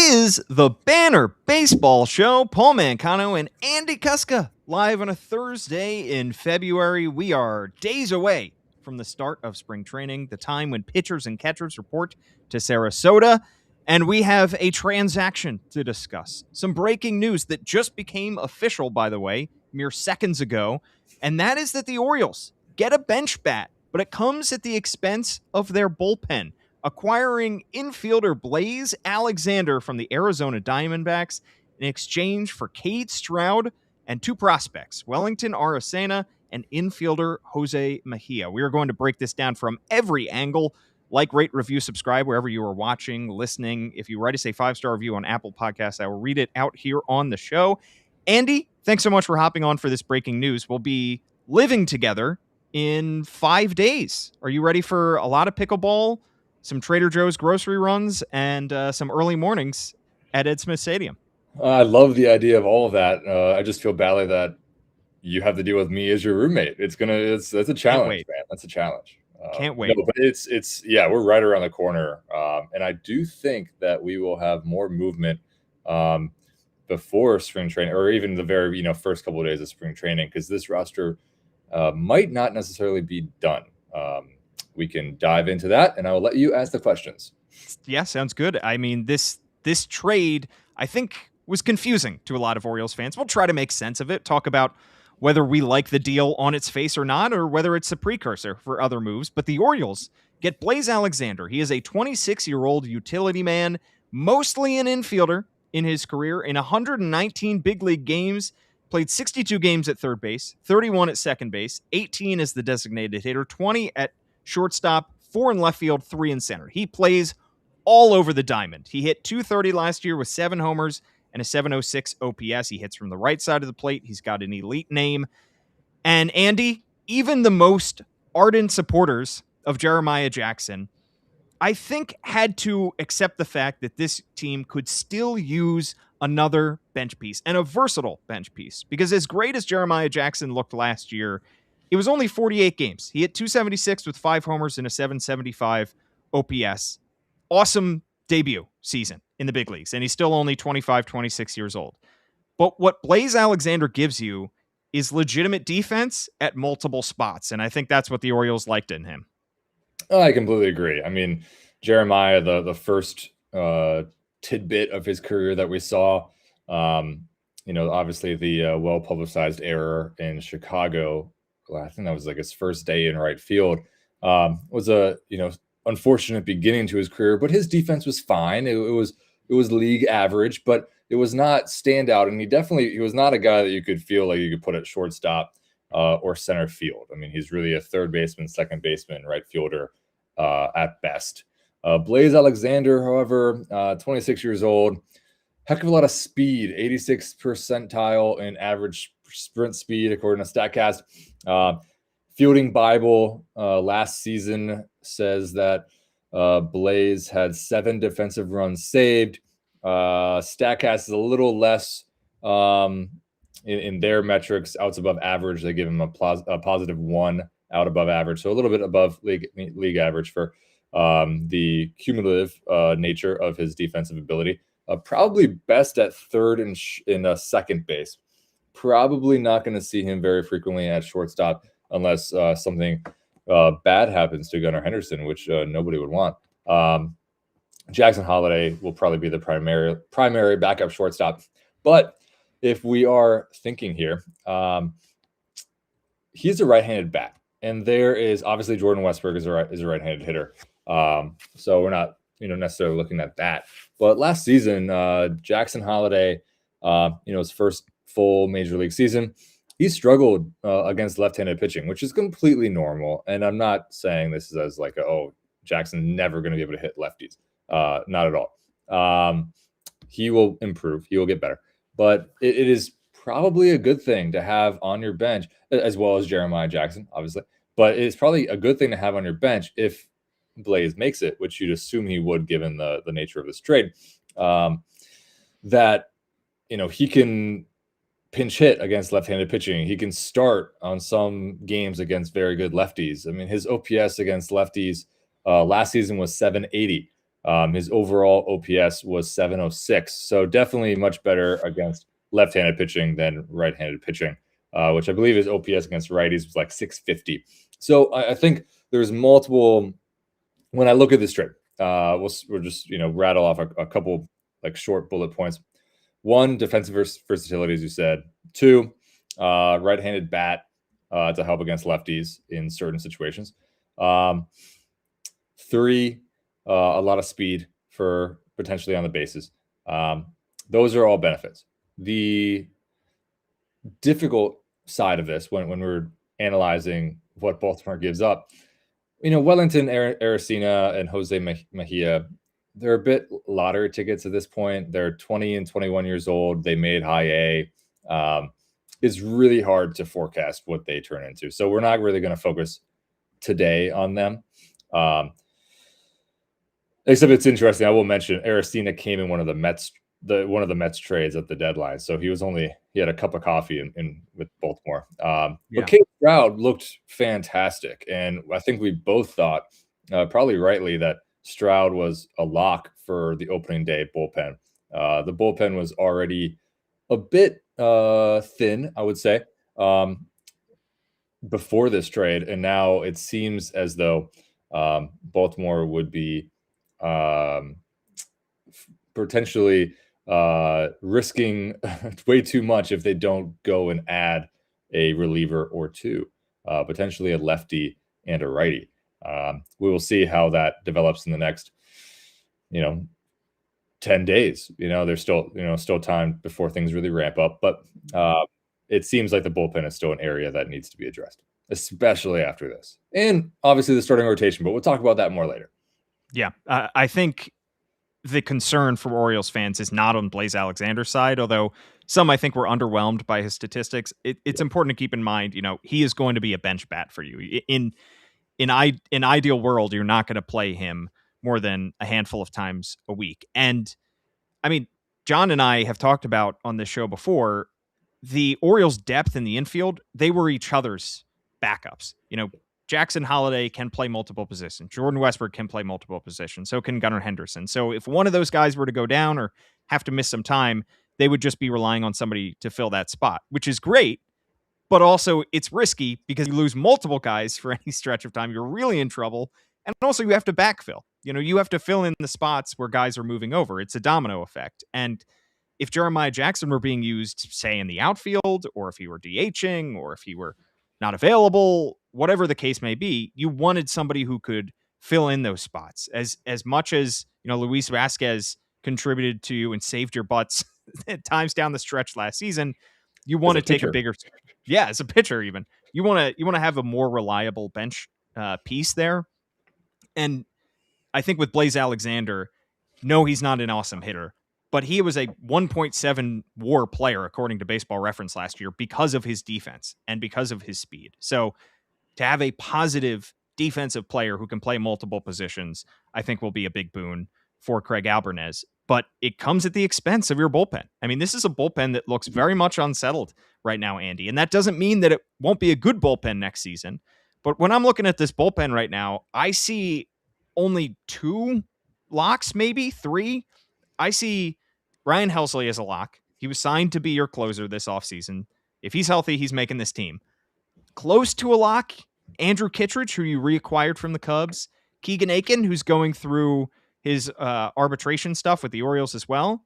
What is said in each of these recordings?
is the Banner Baseball Show. Paul Mancano and Andy Kostka live on a Thursday in February. We are days away from the start of spring training, the time when pitchers and catchers report to Sarasota, and we have a transaction to discuss. Some breaking news that just became official, by the way, mere seconds ago, and that is that the Orioles get a bench bat, but it comes at the expense of their bullpen, acquiring infielder Blaze Alexander from the Arizona Diamondbacks in exchange for Kade Strowd and two prospects, Wellington Aracena and infielder Jose Mejia. We are going to break this down from every angle. Like, rate, review, subscribe wherever you are watching, listening. If you write us a 5-star review on Apple Podcasts, I will read it out here on the show. Andy, thanks so much for hopping on for this breaking news. We'll be living together in 5 days. Are you ready for a lot of pickleball, some Trader Joe's grocery runs, and some early mornings at Ed Smith Stadium? I love the idea of all of that. I just feel badly that you have to deal with me as your roommate. That's a challenge, man. That's a challenge. Can't wait. No, but we're right around the corner. And I do think that we will have more movement before spring training, or even the very, first couple of days of spring training, because this roster might not necessarily be done. We can dive into that, and I will let you ask the questions. Yeah, sounds good. I mean, this trade, I think, was confusing to a lot of Orioles fans. We'll try to make sense of it, talk about whether we like the deal on its face or not, or whether it's a precursor for other moves. But the Orioles get Blaze Alexander. He is a 26-year-old utility man, mostly an infielder in his career. In 119 big league games, played 62 games at third base, 31 at second base, 18 as the designated hitter, 20 at shortstop, 4 in left field, 3 in center. He plays all over the diamond. He hit .230 last year with 7 homers and a .706 OPS. He hits from the right side of the plate. He's got an elite name. And Andy, even the most ardent supporters of Jeremiah Jackson, I think, had to accept the fact that this team could still use another bench piece, and a versatile bench piece, because as great as Jeremiah Jackson looked last year, it was only 48 games. He hit .276 with 5 homers and a .775 OPS. Awesome debut season in the big leagues, and he's still only 25, 26 years old. But what Blaze Alexander gives you is legitimate defense at multiple spots, and I think that's what the Orioles liked in him. I completely agree. I mean, Jeremiah, the first tidbit of his career that we saw, obviously the well-publicized error in Chicago, I think that was like his first day in right field, was a, unfortunate beginning to his career, but his defense was fine. It was league average, but it was not standout. And he was not a guy that you could feel like you could put at shortstop or center field. I mean, he's really a third baseman, second baseman, right fielder at best. Blaze Alexander, however, 26 years old, heck of a lot of speed, 86th percentile in average sprint speed, according to StatCast. Fielding Bible last season says that Blaze had 7 defensive runs saved. StatCast is a little less in their metrics. Outs above average, they give him a positive 1 out above average, so a little bit above league average for the cumulative nature of his defensive ability. Probably best at third and in second base. Probably not going to see him very frequently at shortstop unless something bad happens to Gunnar Henderson, which nobody would want. Jackson Holliday will probably be the primary backup shortstop. But if we are thinking here, he's a right-handed bat. And there is obviously Jordan Westburg is a right-handed hitter. So we're not necessarily looking at that. But last season, Jackson Holliday, his first full major league season, he struggled against left-handed pitching, which is completely normal. And I'm not saying this is as like, Jackson's never going to be able to hit lefties. Not at all. He will improve. He will get better. But it is probably a good thing to have on your bench, as well as Jeremiah Jackson, obviously. But it's probably a good thing to have on your bench if Blaze makes it, which you'd assume he would, given the nature of this trade, that he can pinch hit against left-handed pitching. He can start on some games against very good lefties. I mean, his OPS against lefties last season was 780. His overall OPS was 706, so definitely much better against left-handed pitching than right-handed pitching, which I believe his OPS against righties was like 650. So I think there's multiple. When I look at this trade, we'll just rattle off a couple like short bullet points. One, defensive versatility, as you said. Two, right-handed bat to help against lefties in certain situations. Three, a lot of speed for potentially on the bases. Those are all benefits. The difficult side of this, when we're analyzing what Baltimore gives up, Wellington, Aracena, and Jose Mejia, they're a bit lottery tickets at this point. They're 20 and 21 years old. They made high A. It's really hard to forecast what they turn into. So we're not really going to focus today on them. Except it's interesting. I will mention Aracena came in one of the Mets trades at the deadline. So he had a cup of coffee in with Baltimore. But Kade Strowd looked fantastic. And I think we both thought, probably rightly, that Strowd was a lock for the opening day bullpen. The bullpen was already a bit thin, I would say, before this trade. And now it seems as though Baltimore would be potentially risking way too much if they don't go and add a reliever or two, potentially a lefty and a righty. We will see how that develops in the next, 10 days. There's still time before things really ramp up, but it seems like the bullpen is still an area that needs to be addressed, especially after this. And obviously the starting rotation, but we'll talk about that more later. Yeah, I think the concern for Orioles fans is not on Blaze Alexander's side, although some I think were underwhelmed by his statistics. It's important to keep in mind, he is going to be a bench bat for you. In ideal world, you're not going to play him more than a handful of times a week. And I mean, John and I have talked about on this show before, the Orioles' depth in the infield, they were each other's backups. Jackson Holliday can play multiple positions. Jordan Westbrook can play multiple positions. So can Gunnar Henderson. So if one of those guys were to go down or have to miss some time, they would just be relying on somebody to fill that spot, which is great. But also it's risky because you lose multiple guys for any stretch of time. You're really in trouble. And also you have to backfill. You have to fill in the spots where guys are moving over. It's a domino effect. And if Jeremiah Jackson were being used, say, in the outfield, or if he were DHing, or if he were not available, whatever the case may be, you wanted somebody who could fill in those spots. As much as Luis Vasquez contributed to you and saved your butts at times down the stretch last season, you want to take a bigger, as a pitcher even, you want to have a more reliable bench piece there. And I think with Blaze Alexander, no, he's not an awesome hitter, but he was a 1.7 WAR player according to Baseball Reference last year because of his defense and because of his speed. So to have a positive defensive player who can play multiple positions, I think will be a big boon for Craig Albernes. But it comes at the expense of your bullpen. I mean, this is a bullpen that looks very much unsettled right now, Andy. And that doesn't mean that it won't be a good bullpen next season. But when I'm looking at this bullpen right now, I see only two locks, maybe three. I see Ryan Helsley as a lock. He was signed to be your closer this offseason. If he's healthy, he's making this team. Close to a lock, Andrew Kittredge, who you reacquired from the Cubs. Keegan Aiken, who's going through his arbitration stuff with the Orioles as well.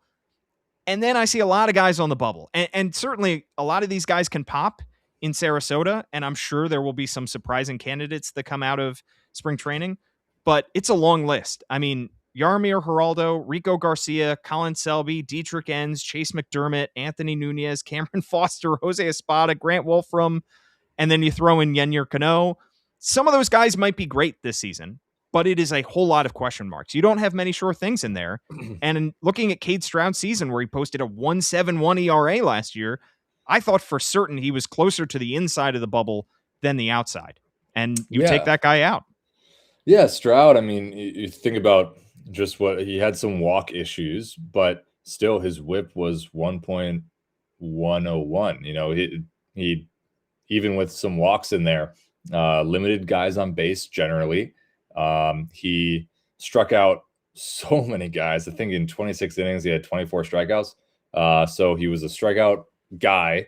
And then I see a lot of guys on the bubble. And certainly a lot of these guys can pop in Sarasota, and I'm sure there will be some surprising candidates that come out of spring training. But it's a long list. I mean, Yarmir Geraldo, Rico Garcia, Colin Selby, Dietrich Enns, Chase McDermott, Anthony Nunez, Cameron Foster, Jose Espada, Grant Wolfram, and then you throw in Yennier Cano. Some of those guys might be great this season, but it is a whole lot of question marks. You don't have many sure things in there. And in looking at Kade Strowd's season, where he posted a 1.71 ERA last year, I thought for certain he was closer to the inside of the bubble than the outside. And you take that guy out. Yeah, Strowd, I mean, you think about just what he had some walk issues, but still his whip was 1.101. He even with some walks in there, limited guys on base generally. He struck out so many guys. I think in 26 innings, he had 24 strikeouts. So he was a strikeout guy.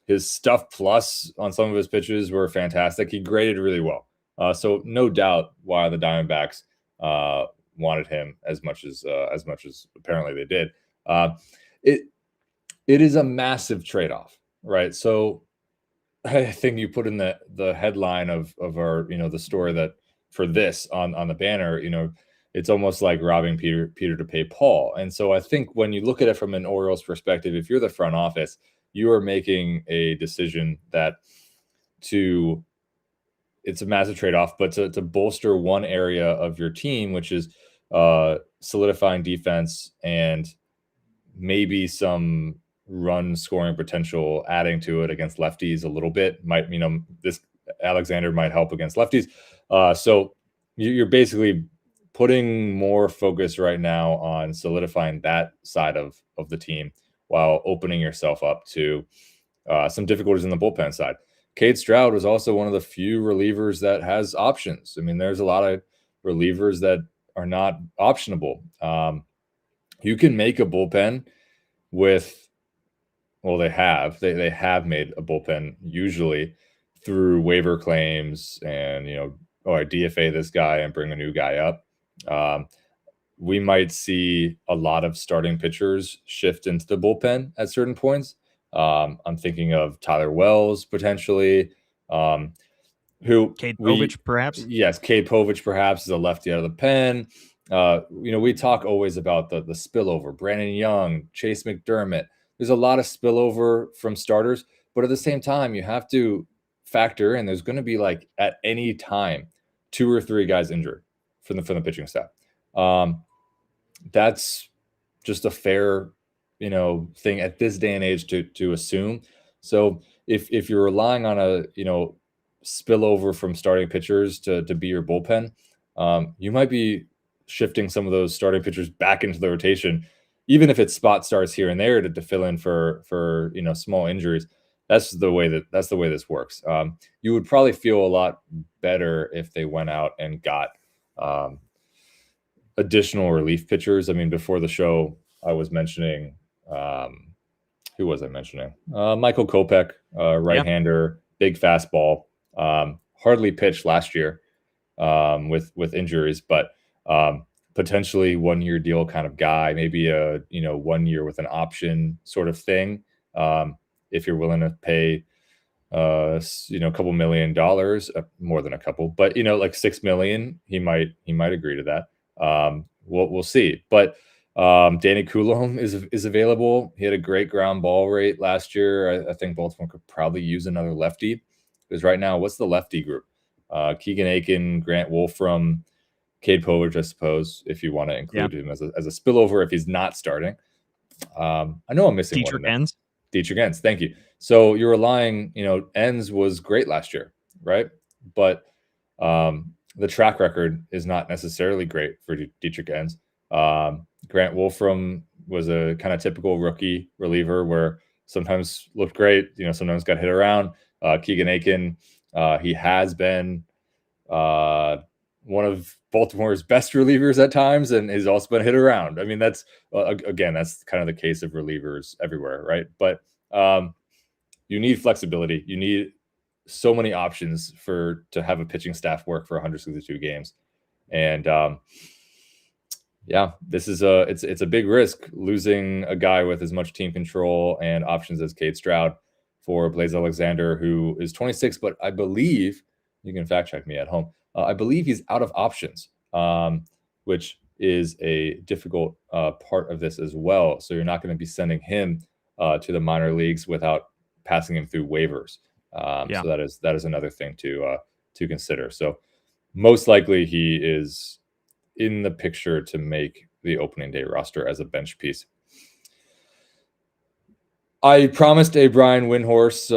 His stuff plus on some of his pitches were fantastic. He graded really well. So no doubt why the Diamondbacks wanted him as much as apparently they did. It it is a massive trade-off, right? So I think you put in the headline of our, the story that for this on the banner, it's almost like robbing Peter to pay Paul. And so I think when you look at it from an Orioles perspective, if you're the front office, you are making a decision that it's a massive trade-off, but to bolster one area of your team, which is solidifying defense and maybe some run scoring potential, adding to it against lefties a little bit might, this Alexander might help against lefties. So you're basically putting more focus right now on solidifying that side of the team while opening yourself up to some difficulties in the bullpen side. Kade Strowd was also one of the few relievers that has options. I mean, there's a lot of relievers that are not optionable. You can make a bullpen with, well, they have made a bullpen usually through waiver claims and, I DFA this guy and bring a new guy up. We might see a lot of starting pitchers shift into the bullpen at certain points. I'm thinking of Tyler Wells potentially, who Cade Povich, perhaps. Yes, Cade Povich perhaps is a lefty out of the pen. We talk always about the spillover. Brandon Young, Chase McDermott. There's a lot of spillover from starters, but at the same time, you have to factor in there's going to be like at any time 2 or 3 guys injured from the pitching staff. That's just a fair, thing at this day and age to assume. So if you're relying on a, spillover from starting pitchers to be your bullpen, you might be shifting some of those starting pitchers back into the rotation, even if it's spot starts here and there to fill in for small injuries. That's the way this works. You would probably feel a lot better if they went out and got additional relief pitchers. I mean, before the show, I was mentioning who was I mentioning? Michael Kopech, right-hander, big fastball. Hardly pitched last year with injuries, but potentially 1-year deal kind of guy, maybe a 1 year with an option sort of thing. If you're willing to pay a couple $1 million, more than a couple, but like $6 million, he might agree to that. We'll see. But Danny Coulomb is available. He had a great ground ball rate last year. I think Baltimore could probably use another lefty, because right now, what's the lefty group? Keegan Aiken, Grant Wolfram, Cade Povich, I suppose, if you want to include him as a spillover if he's not starting. I know I'm missing Dietrich one. Enns. Dietrich Enns, thank you. So you're relying, Enns was great last year, right? But the track record is not necessarily great for Dietrich Enns. Grant Wolfram was a kind of typical rookie reliever where sometimes looked great, sometimes got hit around. Keegan Aiken, he has been one of Baltimore's best relievers at times, and he's also been hit around. I mean, that's again, that's kind of the case of relievers everywhere, right? But you need flexibility. You need so many options to have a pitching staff work for 162 games, and this is it's a big risk losing a guy with as much team control and options as Kade Strowd for Blaze Alexander, who is 26, but I believe, you can fact check me at home, I believe he's out of options, which is a difficult part of this as well. So you're not going to be sending him to the minor leagues without passing him through waivers. So that is another thing to consider. So most likely he is in the picture to make the opening day roster as a bench piece. I promised a Brian Windhorse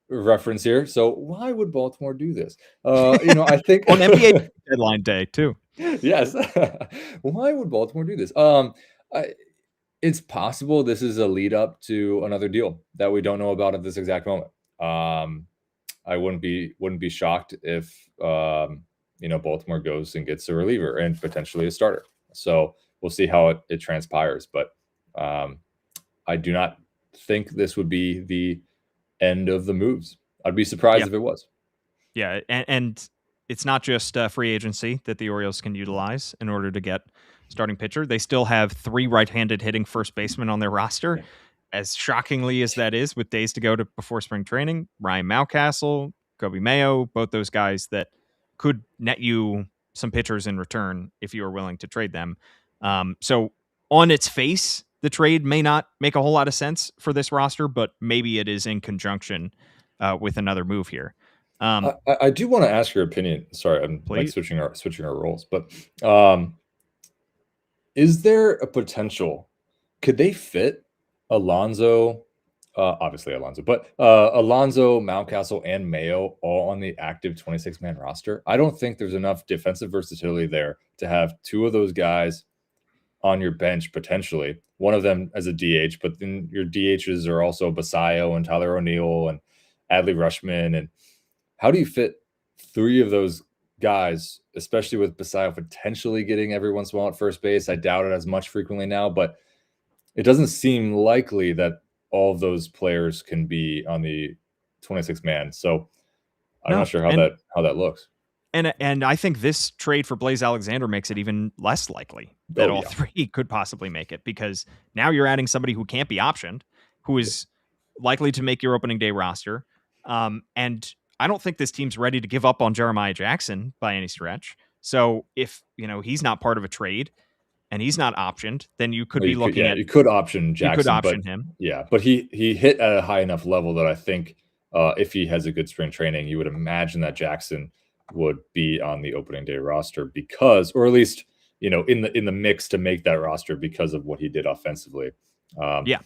reference here. So why would Baltimore do this? I think on NBA deadline day too. Yes. Why would Baltimore do this? It's possible this is a lead up to another deal that we don't know about at this exact moment. I wouldn't be shocked if Baltimore goes and gets a reliever and potentially a starter. So we'll see how it transpires. But I do not think this would be the end of the moves. I'd be surprised Yeah. if it was. Yeah, and it's not just free agency that the Orioles can utilize in order to get starting pitcher. They still have 3 right-handed hitting first basemen on their roster. Yeah. As shockingly as that is, with days to go before spring training, Ryan Mountcastle, Kobe Mayo, both those guys that could net you some pitchers in return if you are willing to trade them. So on its face, the trade may not make a whole lot of sense for this roster, but maybe it is in conjunction with another move here. I do want to ask your opinion. Sorry, I'm like Please. switching our roles, but um, is there a potential? Could they fit Alonso? Obviously Alonso, but Alonso, Mountcastle, and Mayo all on the active 26-man roster? I don't think there's enough defensive versatility there to have 2 of those guys on your bench potentially. One of them as a DH, but then your DHs are also Basayo and Tyler O'Neill and Adley Rushman. And how do you fit 3 of those guys, especially with Basayo potentially getting every once in a while at first base? I doubt it as much frequently now, but it doesn't seem likely that all of those players can be on the 26-man. So I'm not No, sure how that looks. and I think this trade for Blaze Alexander makes it even less likely that Oh all yeah. 3 could possibly make it, because now you're adding somebody who can't be optioned, who is likely to make your opening day roster. And I don't think this team's ready to give up on Jeremiah Jackson by any stretch. So if he's not part of a trade and he's not optioned, then you could Well, be looking at you could option you could Jackson, but option him. yeah, but he hit at a high enough level that I think if he has a good spring training, you would imagine that Jackson would be on the opening day roster because, or at least in the mix to make that roster because of what he did offensively. Yeah.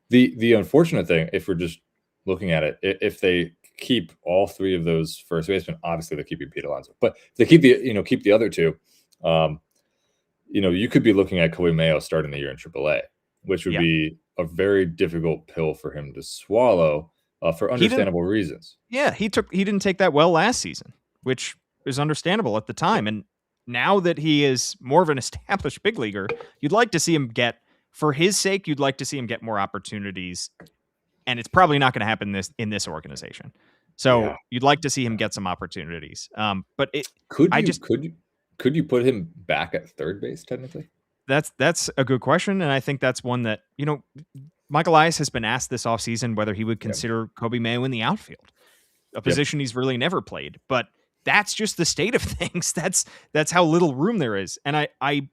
The unfortunate thing, if we're just looking at it, if they keep all 3 of those first basemen, obviously they're keeping Pete Alonso, but if they keep the other 2. You could be looking at Kobe Mayo starting the year in AAA, which would be a very difficult pill for him to swallow for understandable reasons. Yeah, he didn't take that well last season, which is understandable at the time. And now that he is more of an established big leaguer, you'd like to see him for his sake, you'd like to see him get more opportunities. And it's probably not going to happen in this organization. So you'd like to see him get some opportunities. But could you put him back at third base technically? That's a good question, and I think that's one that Mike Elias has been asked this offseason whether he would consider Kobe Mayo in the outfield, a position he's really never played. But that's just the state of things. That's how little room there is, and I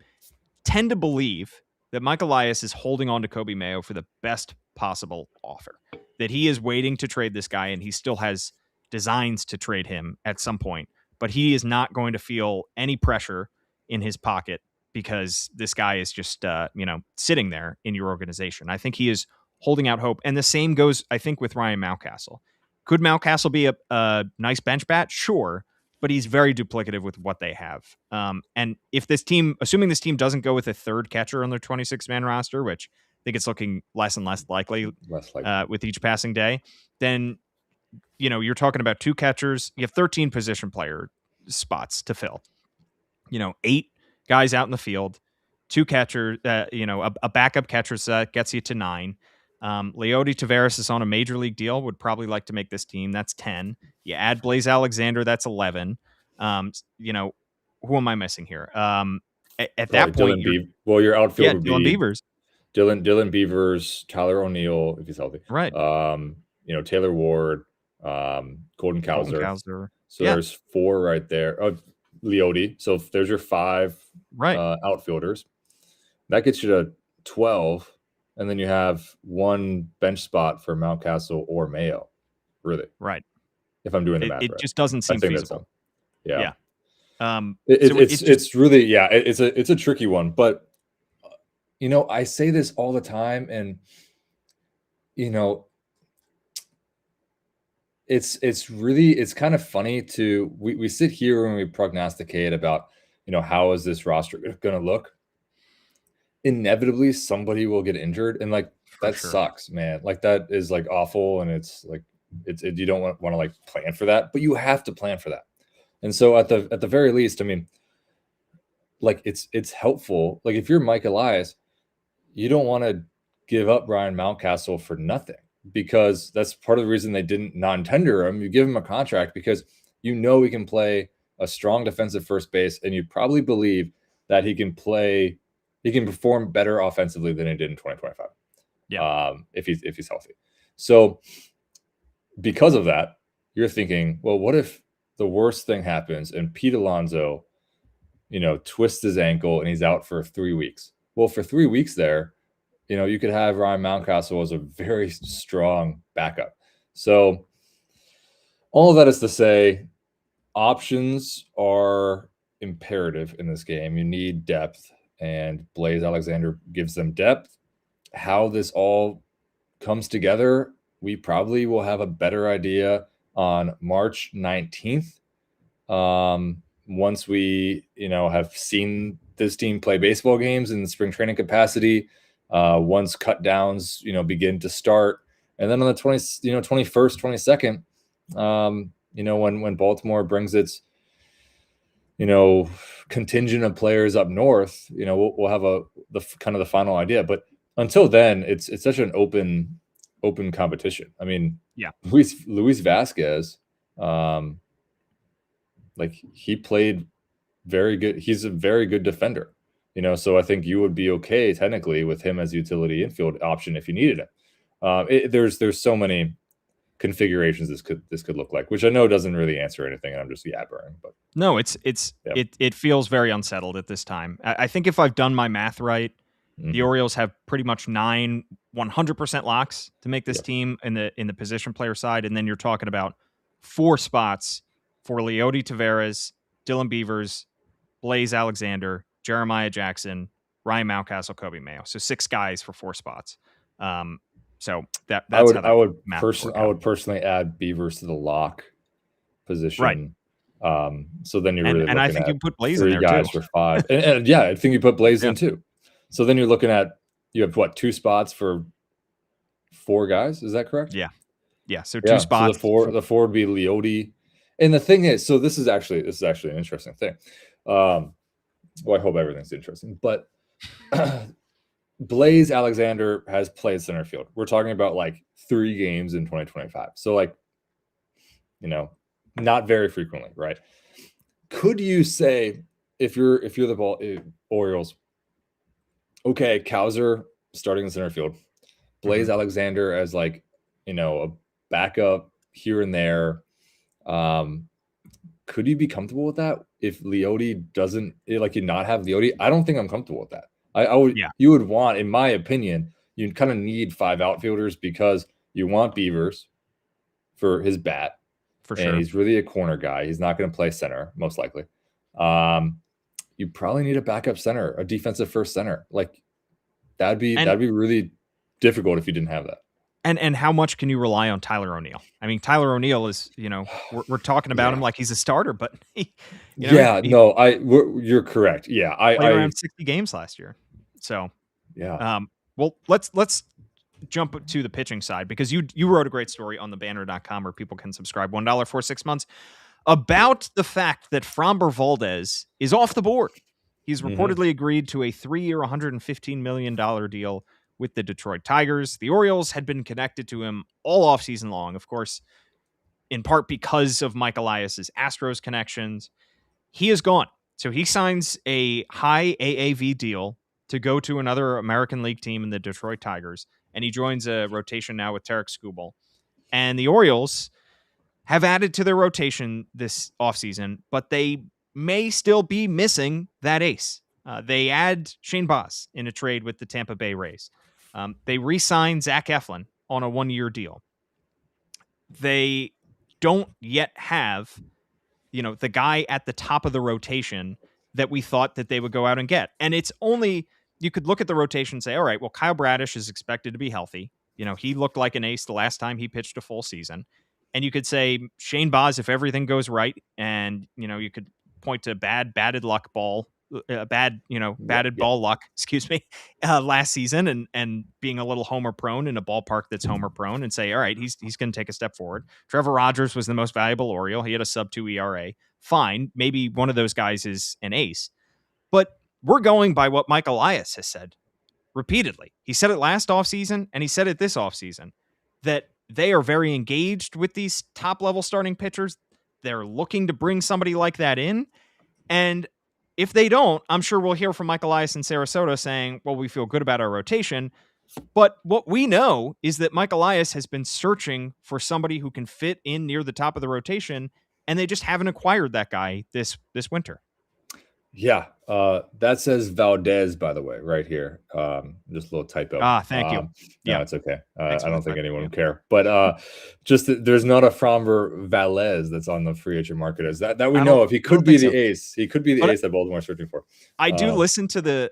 tend to believe that Mike Elias is holding on to Kobe Mayo for the best possible offer. That he is waiting to trade this guy, and he still has designs to trade him at some point, but he is not going to feel any pressure in his pocket because this guy is just sitting there in your organization. I think he is holding out hope, and the same goes, I think, with Ryan Mountcastle. Could Mountcastle be a nice bench bat? Sure, but he's very duplicative with what they have. And if this team, assuming this team doesn't go with a third catcher on their 26-man roster, which I think it's looking less and less likely with each passing day, then you're talking about 2 catchers. You have 13 position player spots to fill. 8 guys out in the field, 2 catchers. A backup catcher set gets you to 9. Leody Taveras is on a major league deal. Would probably like to make this team. That's 10. You add Blaze Alexander. That's 11. Who am I missing here? At that point, your outfield would be Dylan Beavers. Dylan Beavers, Tyler O'Neill if he's healthy, right? Taylor Ward, Golden Cowser. So there's 4 right there. Oh, Leody. So there's your 5 outfielders. That gets you to 12, and then you have 1 bench spot for Mountcastle or Mayo. Really, right? If I'm doing the math, it just doesn't seem feasible. Yeah. It's really it's a tricky one, but I say this all the time, and it's kind of funny to we sit here and we prognosticate about how is this roster going to look. Inevitably somebody will get injured, and that sucks, man. That is awful, and it's you don't want to plan for that, but you have to plan for that. And so at the very least, I mean, like it's helpful. Like if you're Mike Elias, you don't want to give up Ryan Mountcastle for nothing, because that's part of the reason they didn't non-tender him. You give him a contract because you know he can play a strong defensive first base, and you probably believe that he can perform better offensively than he did in 2025. Yeah. If he's healthy. So because of that, you're thinking, well, what if the worst thing happens and Pete Alonso, twists his ankle and he's out for 3 weeks? Well, for 3 weeks there, you could have Ryan Mountcastle as a very strong backup. So all of that is to say, options are imperative in this game. You need depth, and Blaze Alexander gives them depth. How this all comes together, we probably will have a better idea on March 19th. Once we, have seen this team play baseball games in the spring training capacity, once cut downs, begin to start. And then on the 21st, 22nd, when Baltimore brings its, contingent of players up north, we'll have the kind of the final idea. But until then, it's such an open competition. I mean, Yeah. Luis Vasquez, like he played very good. He's a very good defender, so I think you would be okay technically with him as a utility infield option if you needed it. There's so many configurations this could look like, which I know doesn't really answer anything, and I'm just yabbering. But no, it feels very unsettled at this time. I think if I've done my math right, the Orioles have pretty much 9 100% locks to make this team in the position player side, and then you're talking about 4 spots for Leody Taveras, Dylan Beavers, Blaze Alexander, Jeremiah Jackson, Ryan Mountcastle, Kobe Mayo. So 6 guys for 4 spots. So that's I would personally add Beavers to the lock position. Right. So then you're really looking I think at you put Blaze 3 in there guys too. for 5. And yeah, I think you put Blaze in too. So then you're looking at, you have what, 2 spots for 4 guys? Is that correct? Yeah. Yeah. So 2 spots. So the 4 would be Leody. And the thing is, so this is actually an interesting thing. Well, I hope everything's interesting, but Blaze Alexander has played center field. We're talking about like 3 games in 2025. So like, not very frequently, right? Could you say, if you're the Orioles, okay, Kowser starting in center field, Blaze Alexander as like, a backup here and there. Could you be comfortable with that if Leody doesn't like you not have Leody? I don't think I'm comfortable with that. I would. Yeah. You would want, in my opinion, you kind of need 5 outfielders because you want Beavers for his bat. For and sure. He's really a corner guy. He's not going to play center, most likely. You probably need a backup center, a defensive first center. Like that'd be really difficult if you didn't have that. And how much can you rely on Tyler O'Neill? I mean, Tyler O'Neill is, we're talking about him like he's a starter, but you're correct. Yeah, I played around 60 games last year. So yeah. Well, let's jump to the pitching side, because you wrote a great story on thebanner.com where people can subscribe $1 for 6 months about the fact that Framber Valdez is off the board. He's reportedly agreed to a 3-year, $115 million deal with the Detroit Tigers. The Orioles had been connected to him all offseason long, of course, in part because of Mike Elias's Astros connections. He is gone. So he signs a high AAV deal to go to another American League team in the Detroit Tigers, and he joins a rotation now with Tarek Skubal. And the Orioles have added to their rotation this offseason, but they may still be missing that ace. They add Shane Baz in a trade with the Tampa Bay Rays. They re-sign Zach Eflin on a 1-year deal. They don't yet have, the guy at the top of the rotation that we thought that they would go out and get. And it's only, you could look at the rotation and say, all right, well, Kyle Bradish is expected to be healthy. He looked like an ace the last time he pitched a full season. And you could say Shane Baz, if everything goes right, and, you could point to batted luck ball batted Yeah. ball luck, excuse me, last season, and being a little homer prone in a ballpark that's homer prone, and say, all right, he's going to take a step forward. Trevor Rogers was the most valuable Oriole. He had a sub-2 ERA. Fine, maybe one of those guys is an ace, but we're going by what Mike Elias has said repeatedly. He said it last offseason, and he said it this offseason, that they are very engaged with these top-level starting pitchers. They're looking to bring somebody like that in. And if they don't, I'm sure we'll hear from Mike Elias in Sarasota saying, well, we feel good about our rotation. But what we know is that Mike Elias has been searching for somebody who can fit in near the top of the rotation, and they just haven't acquired that guy this winter. Yeah, that says Valdez, by the way, right here. Just a little typo. Thank you. No, Yeah, it's okay. thanks I for the don't think typo, anyone yeah. would care. But just there's not a Framber Valez that's on the free agent market as that we know of. He could be the ace. He could be the ace that Baltimore's searching for. I do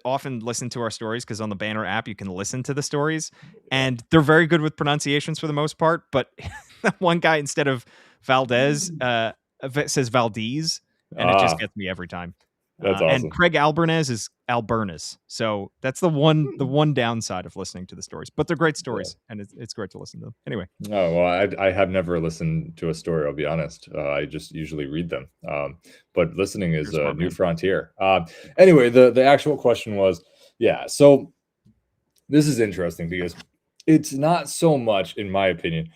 often listen to our stories because on the Banner app you can listen to the stories, and they're very good with pronunciations for the most part. But one guy, instead of Valdez, says Valdez, and it just gets me every time. That's awesome. And Craig Albernez is Albernas. So that's the one downside of listening to the stories. But they're great stories, and it's great to listen to them. Anyway. Oh, well, I have never listened to a story, I'll be honest. I just usually read them. But listening is a new frontier. Anyway, the actual question was, so this is interesting because it's not so much, in my opinion,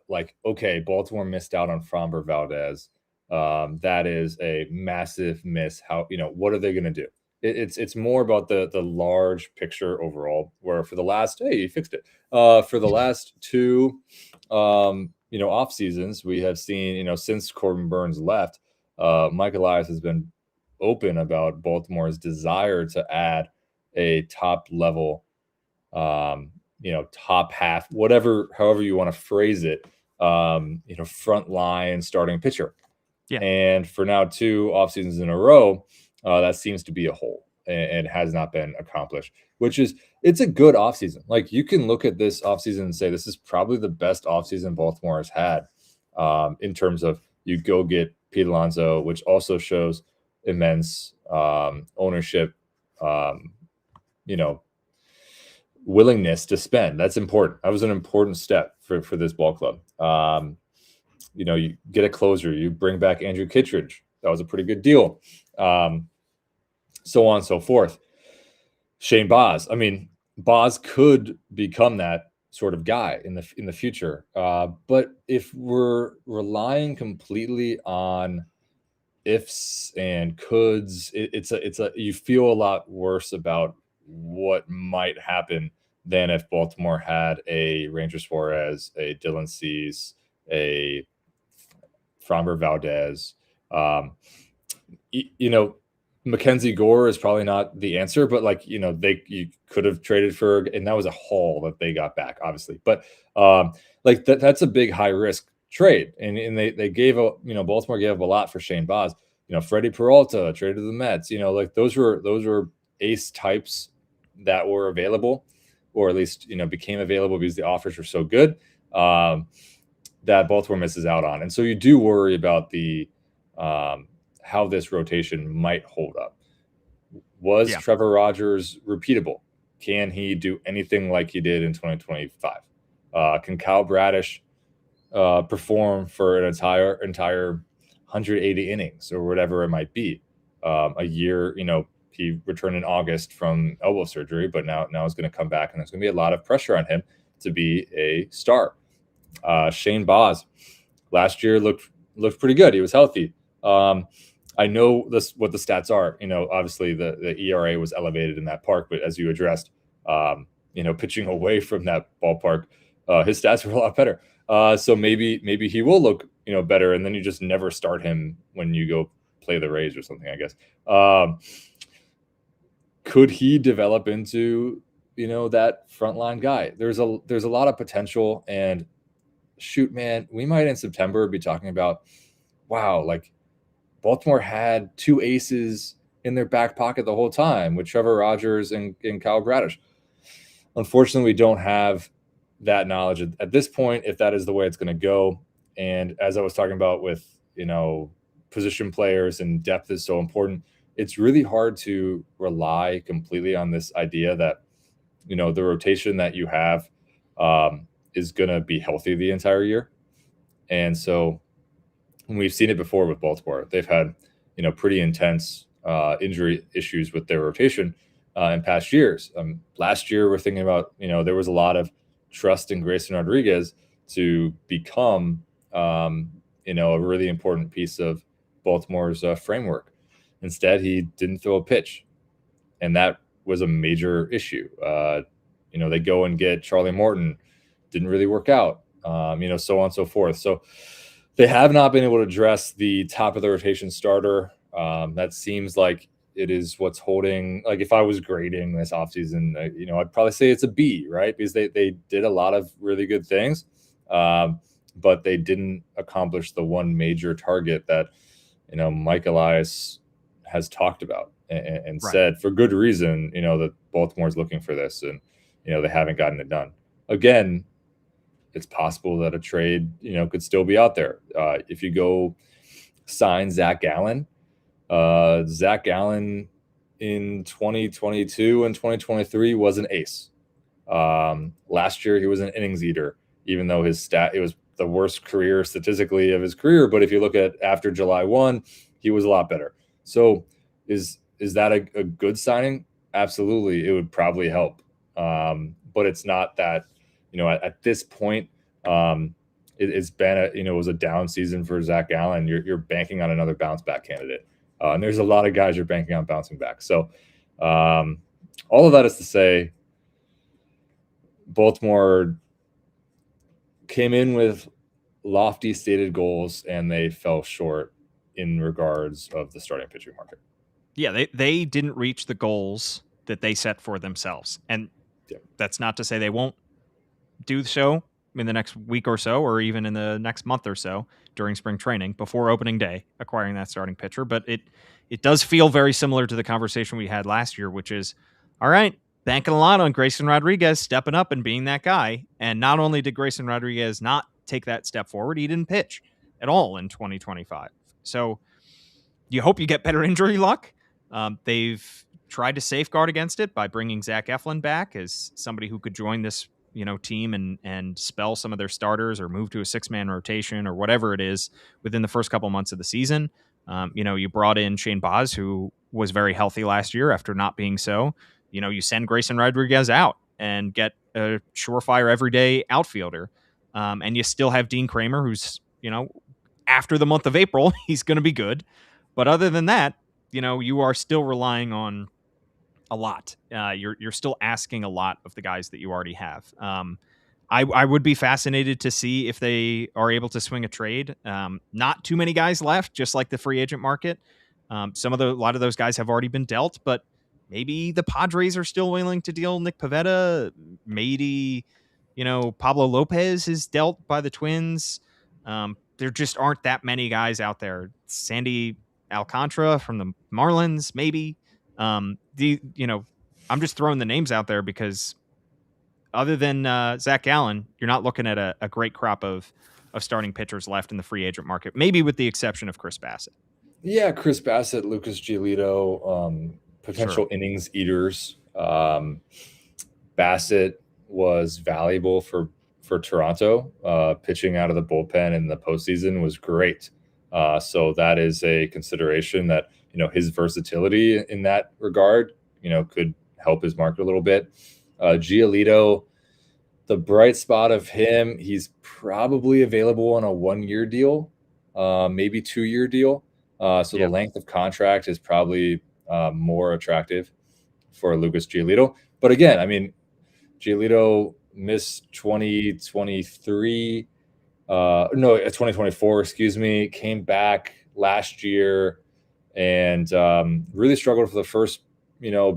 like, okay, Baltimore missed out on Framber Valdez. That is a massive miss. How, what are they going to do? It's more about the large picture overall, where for the last, you fixed it. For the last two, off seasons, we have seen, since Corbin Burns left, Mike Elias has been open about Baltimore's desire to add a top level, top half, however you want to phrase it, front line starting pitcher. Yeah. And for now, 2 off seasons in a row, that seems to be a hole and has not been accomplished, it's a good offseason. Like, you can look at this offseason and say, this is probably the best offseason Baltimore has had, in terms of you go get Pete Alonso, which also shows immense ownership, willingness to spend. That's important. That was an important step for this ball club. You get a closer, you bring back Andrew Kittredge. That was a pretty good deal. So on and so forth. Shane Baz. I mean, Baz could become that sort of guy in the future. But if we're relying completely on ifs and coulds, you feel a lot worse about what might happen than if Baltimore had a Ranger Suarez, a Dylan Cease, a Framber Valdez. Mackenzie Gore is probably not the answer, but you could have traded for, and that was a haul that they got back, obviously. But that's a big high risk trade, and they gave Baltimore gave up a lot for Shane Baz. Freddie Peralta traded to the Mets. Those were ace types that were available, or at least became available because the offers were so good that Baltimore misses out on. And so you do worry about the how this rotation might hold up. Was Trevor Rogers repeatable? Can he do anything like he did in 2025? Can Kyle Bradish perform for an entire 180 innings or whatever it might be? A year, he returned in August from elbow surgery, but now he's going to come back, and there's going to be a lot of pressure on him to be a star. Shane Baz last year looked pretty good. He was healthy. I know what the stats are. Obviously the ERA was elevated in that park, but as you addressed, pitching away from that ballpark, his stats were a lot better. So maybe he will look better, and then you just never start him when you go play the Rays or something, I guess. Could he develop into that frontline guy? There's a lot of potential, and shoot, man, we might in September be talking about, wow, like Baltimore had 2 aces in their back pocket the whole time with Trevor Rogers and Kyle Bradish. Unfortunately, we don't have that knowledge at this point, if that is the way it's going to go. And as I was talking about with, position players and depth is so important, it's really hard to rely completely on this idea that, the rotation that you have is going to be healthy the entire year. And so we've seen it before with Baltimore. They've had, pretty intense injury issues with their rotation in past years. Last year, we're thinking about, there was a lot of trust in Grayson Rodriguez to become, a really important piece of Baltimore's framework. Instead, he didn't throw a pitch, and that was a major issue. They go and get Charlie Morton, didn't really work out, so on and so forth. So they have not been able to address the top of the rotation starter. That seems like it is what's holding. Like, if I was grading this offseason, I'd probably say it's a B, right? Because they did a lot of really good things, but they didn't accomplish the one major target that, Mike Elias has talked about and Right. said for good reason, that Baltimore's looking for this, and, they haven't gotten it done. Again, it's possible that a trade, could still be out there. If you go sign Zach Gallen in 2022 and 2023 was an ace. Last year, he was an innings eater, even though it was the worst career statistically of his career. But if you look at after July 1, he was a lot better. So is that a good signing? Absolutely. It would probably help. But it's not that, at this point, it's been it was a down season for Zach Gallen. You're banking on another bounce back candidate. And there's a lot of guys you're banking on bouncing back. So all of that is to say, Baltimore came in with lofty stated goals, and they fell short in regards of the starting pitching market. Yeah, they didn't reach the goals that they set for themselves. And that's not to say they won't do so in the next week or so, or even in the next month or so during spring training before opening day, acquiring that starting pitcher. But it does feel very similar to the conversation we had last year, which is, all right, banking a lot on Grayson Rodriguez stepping up and being that guy. And not only did Grayson Rodriguez not take that step forward, he didn't pitch at all in 2025. So you hope you get better injury luck. They've tried to safeguard against it by bringing Zach Eflin back as somebody who could join this team and spell some of their starters or move to a 6-man rotation or whatever it is within the first couple months of the season. You brought in Shane Baz, who was very healthy last year after not being so. You send Grayson Rodriguez out and get a surefire everyday outfielder. And you still have Dean Kramer, who's, after the month of April, he's going to be good. But other than that, you are still relying on a lot. You're still asking a lot of the guys that you already have. I would be fascinated to see if they are able to swing a trade. Not too many guys left, just like the free agent market. A lot of those guys have already been dealt, but maybe the Padres are still willing to deal Nick Pivetta. Maybe, Pablo Lopez is dealt by the Twins. There just aren't that many guys out there. Sandy Alcantara from the Marlins, maybe. I'm just throwing the names out there because other than Zach Gallen, you're not looking at a great crop of starting pitchers left in the free agent market, maybe with the exception of Chris Bassett. Yeah, Chris Bassett, Lucas Giolito, potential innings eaters. Bassett was valuable for Toronto. Pitching out of the bullpen in the postseason was great. So that is a consideration that, his versatility in that regard, could help his market a little bit. Giolito, the bright spot of him, he's probably available on a 1-year deal, maybe 2-year deal. The length of contract is probably more attractive for Lucas Giolito. But again, Giolito missed 2024, came back last year and really struggled for the first,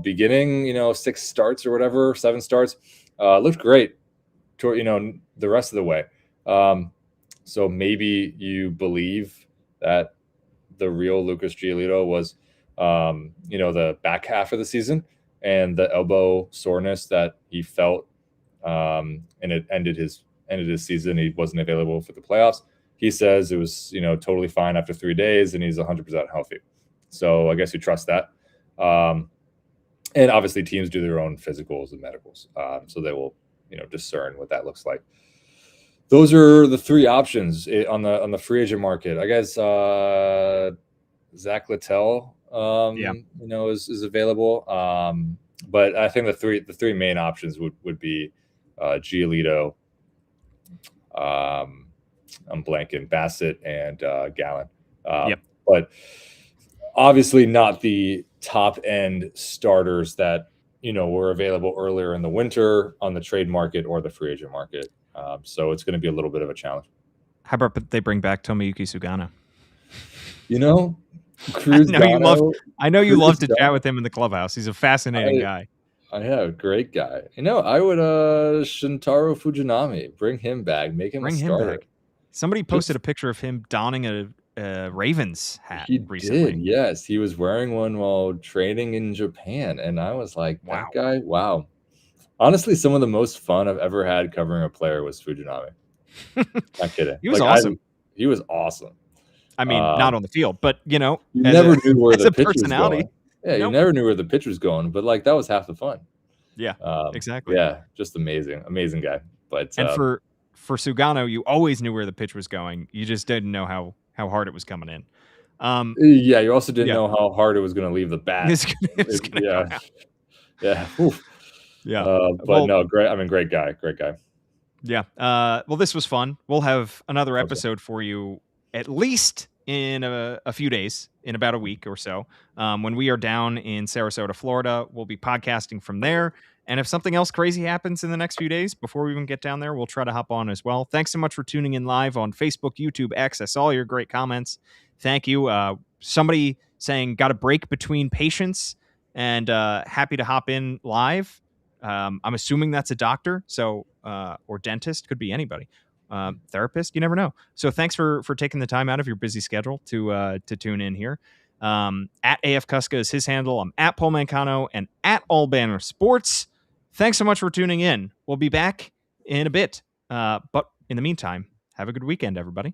beginning, 6 starts or whatever, 7 starts. Looked great the rest of the way. So maybe you believe that the real Lucas Giolito was, the back half of the season and the elbow soreness that he felt, and it ended his season. He wasn't available for the playoffs. He says it was, totally fine after 3 days and he's 100% healthy. So I guess you trust that. And obviously, teams do their own physicals and medicals, so they will, discern what that looks like. Those are the three options on the free agent market. I guess Zach Littell, Yeah. is available. But I think the three main options would be Giolito, I'm blanking, Bassett, and Gallen. Yep. But obviously not the top end starters that were available earlier in the winter on the trade market or the free agent market. So it's going to be a little bit of a challenge. How about they bring back Tomoyuki Sugano? Cruz I know you love to chat with him in the clubhouse. He's a fascinating guy. I know, great guy. I would Shintaro Fujinami, bring him back, make him a starter. Somebody posted a picture of him donning a Ravens hat recently. Did, yes. He was wearing one while training in Japan, and I was like, that guy, wow. Honestly, some of the most fun I've ever had covering a player was Fujinami. Not kidding. He was awesome. He was awesome. I mean, not on the field, but you never knew where the pitch was going. Yeah, you never knew where the pitch was going, but that was half the fun. Yeah, exactly. Yeah, just amazing guy. But and for Sugano, you always knew where the pitch was going. You just didn't know how hard it was coming in. Yeah, you also didn't know how hard it was going to leave the bat. Yeah. Oof. Yeah. But no, great. I mean, great guy. Yeah. Well, this was fun. We'll have another episode for you at least in a few days, in about a week or so. When we are down in Sarasota, Florida, we'll be podcasting from there. And if something else crazy happens in the next few days before we even get down there, we'll try to hop on as well. Thanks so much for tuning in live on Facebook, YouTube, X. I saw all your great comments. Thank you. Somebody saying got a break between patients and happy to hop in live. I'm assuming that's a doctor, or dentist, could be anybody. Therapist, you never know. So thanks for taking the time out of your busy schedule to tune in here. At AF Kostka is his handle. I'm at Paul Mancano and at All Banner Sports. Thanks so much for tuning in. We'll be back in a bit. But in the meantime, have a good weekend, everybody.